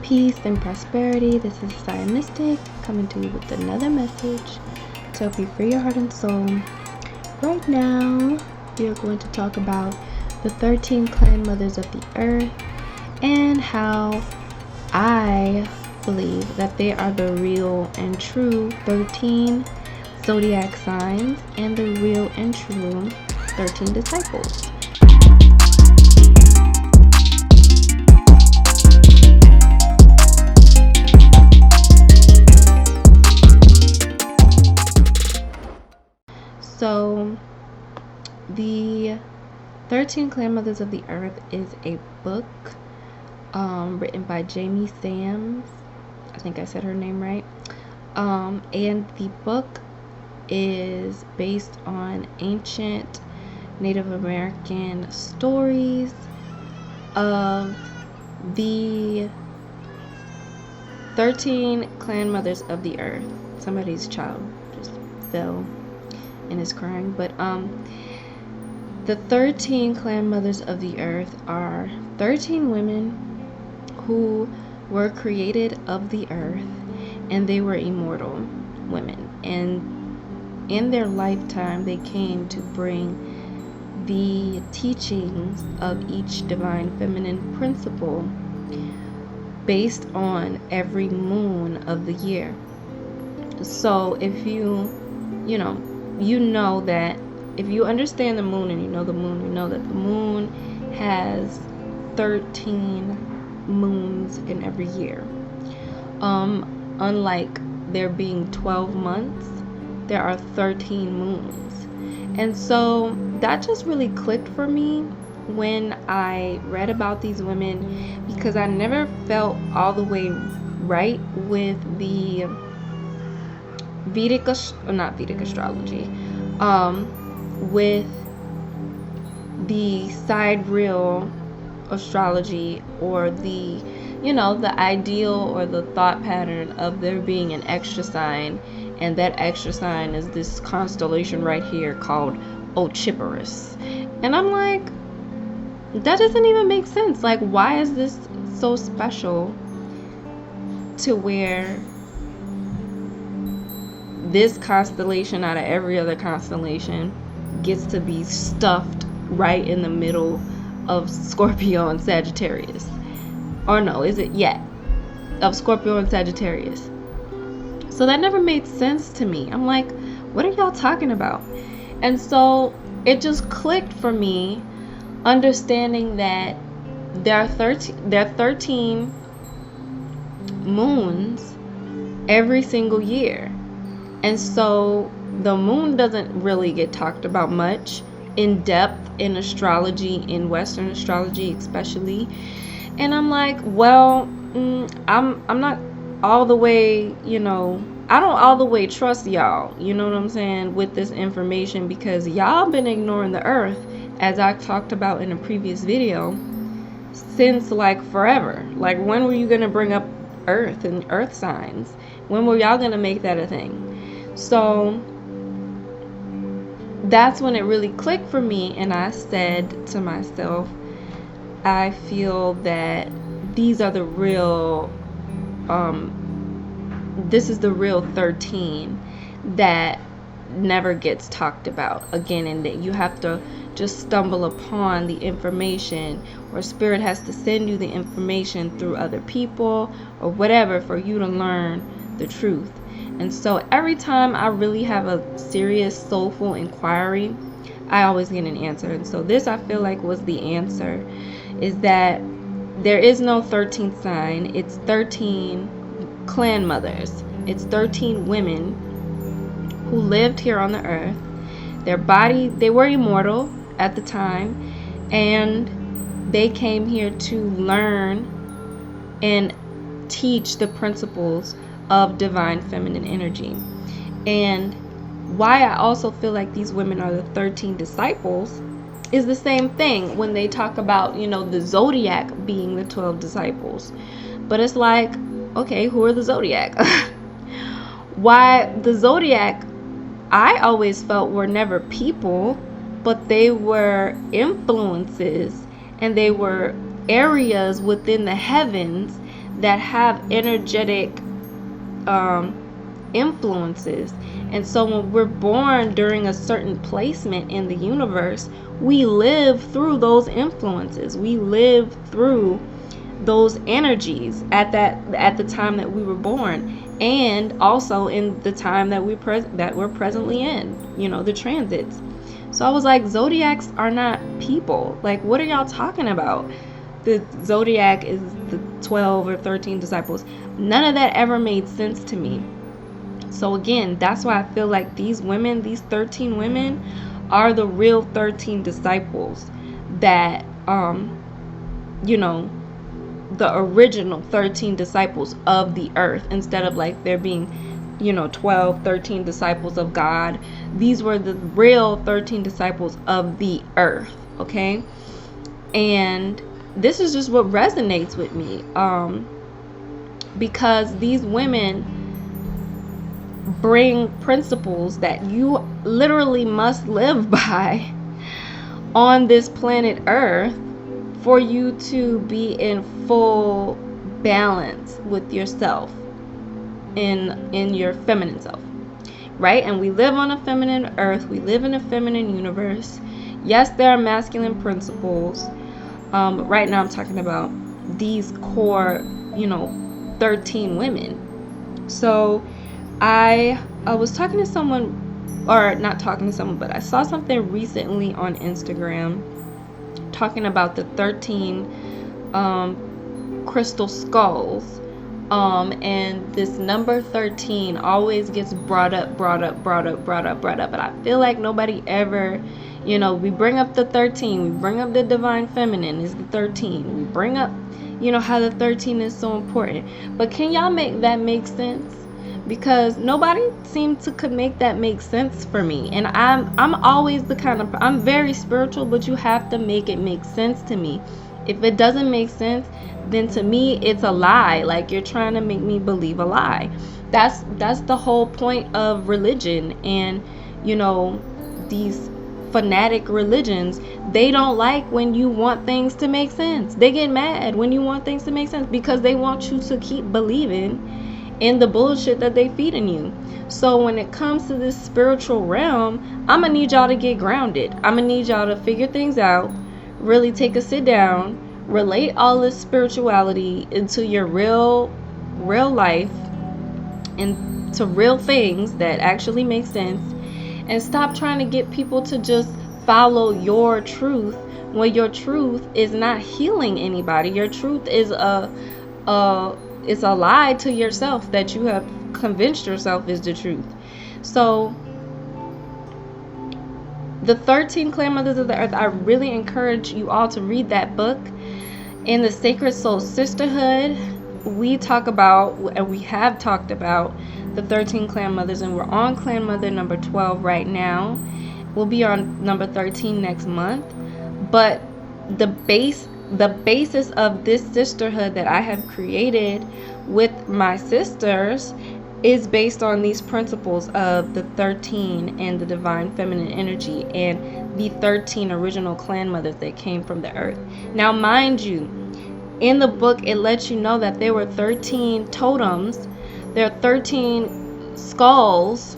peace and prosperity. This is Saya Mystic coming to you with another message to help you free your heart and soul. Right now, we are going to talk about the 13 clan mothers of the earth and how I believe that they are the real and true 13 zodiac signs and the real and true 13 disciples. So, the 13 Clan Mothers of the Earth is a book written by Jamie Sams. I think I said her name right. And the book is based on ancient Native American stories of the 13 Clan Mothers of the Earth. Somebody's child just fell and is crying, but the 13 Clan Mothers of the Earth are 13 women who were created of the earth, and they were immortal women, and in their lifetime they came to bring the teachings of each divine feminine principle based on every moon of the year. So if you know that if you understand the moon and you know the moon, you know that the moon has 13 moons in every year. Unlike there being 12 months, there are 13 moons. And so that just really clicked for me when I read about these women, because I never felt all the way right with the not Vedic astrology, with the sidereal astrology, or the ideal or the thought pattern of there being an extra sign, and that extra sign is this constellation right here called Ochiporus. And I'm like, that doesn't even make sense. Like, why is this so special to where this constellation out of every other constellation gets to be stuffed right in the middle of Scorpio and Sagittarius? Or no, is it yet? Of Scorpio and Sagittarius. So that never made sense to me. I'm like, what are y'all talking about? And so it just clicked for me, understanding that there are 13 moons every single year. And so the moon doesn't really get talked about much in depth in astrology, in Western astrology especially. And I'm like, well, I'm not all the way, I don't all the way trust y'all, you know what I'm saying, with this information, because y'all been ignoring the earth, as I talked about in a previous video, since like forever. Like, when were you going to bring up earth and earth signs? When were y'all going to make that a thing? So that's when it really clicked for me, and I said to myself, I feel that these are the real, this is the real 13 that never gets talked about again, and that you have to just stumble upon the information, or spirit has to send you the information through other people or whatever for you to learn the truth. And so every time I really have a serious soulful inquiry, I always get an answer. And so this, I feel like, was the answer, is that there is no 13th sign. It's 13 clan mothers. It's 13 women who lived here on the earth. They were immortal at the time, and they came here to learn and teach the principles of divine feminine energy. And why I also feel like these women are the 13 disciples is the same thing when they talk about, the Zodiac being the 12 disciples. But it's like, okay, who are the Zodiac? Why the Zodiac, I always felt, were never people, but they were influences, and they were areas within the heavens that have energetic influences. And so when we're born during a certain placement in the universe, we live through those influences. We live through those energies at the time that we were born, and also in the time that we're presently in, the transits. So I was like, zodiacs are not people. Like, what are y'all talking about? The zodiac is the 12 or 13 disciples. None of that ever made sense to me. So again, that's why I feel like these 13 women are the real 13 disciples that the original 13 disciples of the earth, instead of like there being 12, 13 disciples of God. These were the real 13 disciples of the earth. Okay. And this is just what resonates with me, because these women bring principles that you literally must live by on this planet earth for you to be in full balance with yourself, in your feminine self, right? And we live on a feminine earth, we live in a feminine universe. Yes, there are masculine principles, but right now I'm talking about these core 13 women. So I was talking to someone, or not talking to someone, but I saw something recently on Instagram talking about the 13 crystal skulls, and this number 13 always gets brought up, but I feel like nobody ever, we bring up the 13, we bring up the divine feminine is the 13, we bring up how the 13 is so important, but can y'all make that make sense? Because nobody seemed to could make that make sense for me. And I'm always the kind of, I'm very spiritual, but you have to make it make sense to me. If it doesn't make sense, then to me it's a lie. Like, you're trying to make me believe a lie. That's the whole point of religion. And these fanatic religions, they don't like when you want things to make sense. They get mad when you want things to make sense, because they want you to keep believing in the bullshit that they feeding you. So when it comes to this spiritual realm, I'm gonna need y'all to get grounded. I'm gonna need y'all to figure things out, really take a sit down, relate all this spirituality into your real life, into real things that actually make sense, and stop trying to get people to just follow your truth when your truth is not healing anybody. Your truth is it's a lie to yourself that you have convinced yourself is the truth. So the 13 Clan Mothers of the Earth, I really encourage you all to read that book. In the Sacred Soul Sisterhood, we talk about, and we have talked about, the 13 Clan Mothers, and we're on Clan Mother number 12 right now. We'll be on number 13 next month. But the basis of this sisterhood that I have created with my sisters is based on these principles of the 13 and the divine feminine energy, and the 13 original clan mothers that came from the earth. Now, mind you, in the book it lets you know that there were 13 totems, there are 13 skulls,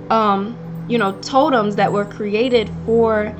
totems that were created for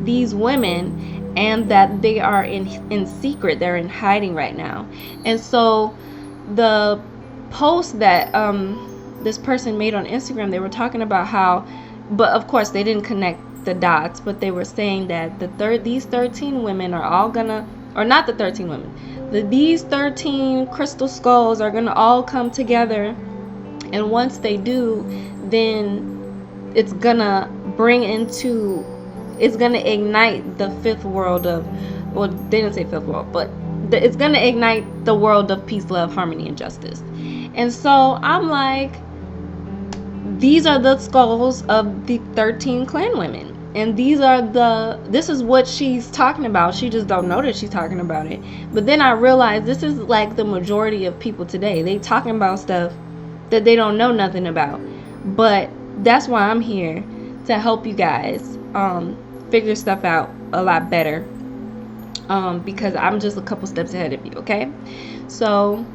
these women, and that they are in secret, they're in hiding right now. And so the post that this person made on Instagram, they were talking about how, but of course they didn't connect the dots, but they were saying that these 13 women are all gonna, or not the 13 women, these 13 crystal skulls are gonna all come together, and once they do, then it's gonna ignite the fifth world of, well, they didn't say fifth world, but it's gonna ignite the world of peace, love, harmony, and justice. And so I'm like, these are the skulls of the 13 clan women, and this is what she's talking about. She just don't know that she's talking about it. But then I realized this is like the majority of people today. They talking about stuff that they don't know nothing about. But that's why I'm here, to help you guys figure stuff out a lot better. because I'm just a couple steps ahead of you, okay? So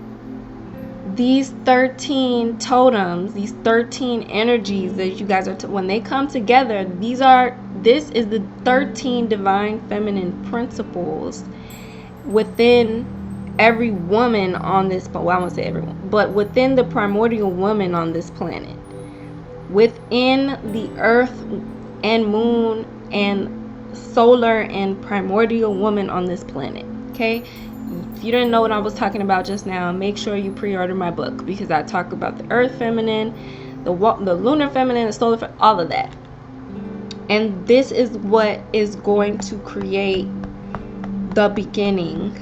these 13 totems, these 13 energies that you guys are, when they come together, this is the 13 divine feminine principles within every woman on this, well, I won't say everyone, but within the primordial woman on this planet, within the earth and moon and solar and primordial woman on this planet, okay? If you didn't know what I was talking about just now, make sure you pre-order my book, because I talk about the earth feminine, the lunar feminine, the solar all of that. And this is what is going to create the beginning.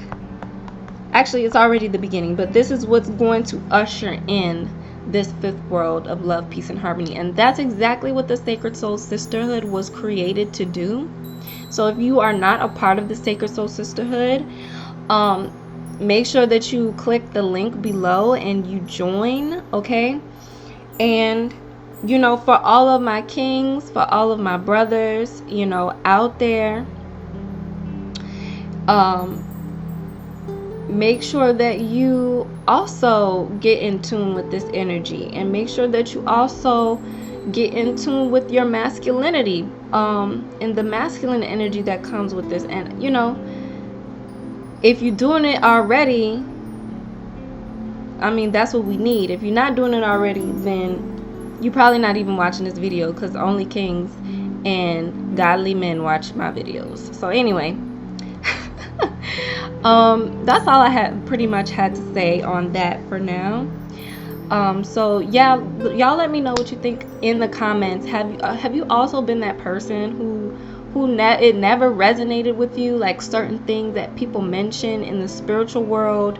Actually, it's already the beginning, but this is what's going to usher in this fifth world of love, peace, and harmony. And that's exactly what the Sacred Soul Sisterhood was created to do. So if you are not a part of the Sacred Soul Sisterhood, make sure that you click the link below and you join, okay? And you know, for all of my kings, for all of my brothers, you know, out there, make sure that you also get in tune with this energy, and make sure that you also get in tune with your masculinity, and the masculine energy that comes with this. And you know, if you're doing it already, I mean, that's what we need. If you're not doing it already, then you're probably not even watching this video, because only kings and godly men watch my videos. So anyway, that's all I pretty much had to say on that for now. So yeah, y'all let me know what you think in the comments. Have you also been that person who it never resonated with you, like certain things that people mention in the spiritual world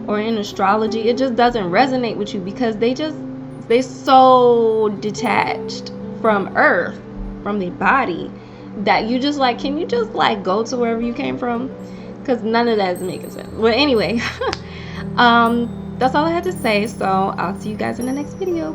or in astrology, it just doesn't resonate with you because they're so detached from earth, from the body, that you just like, can you just like go to wherever you came from? Because none of that is making sense. But anyway, that's all I had to say. So I'll see you guys in the next video.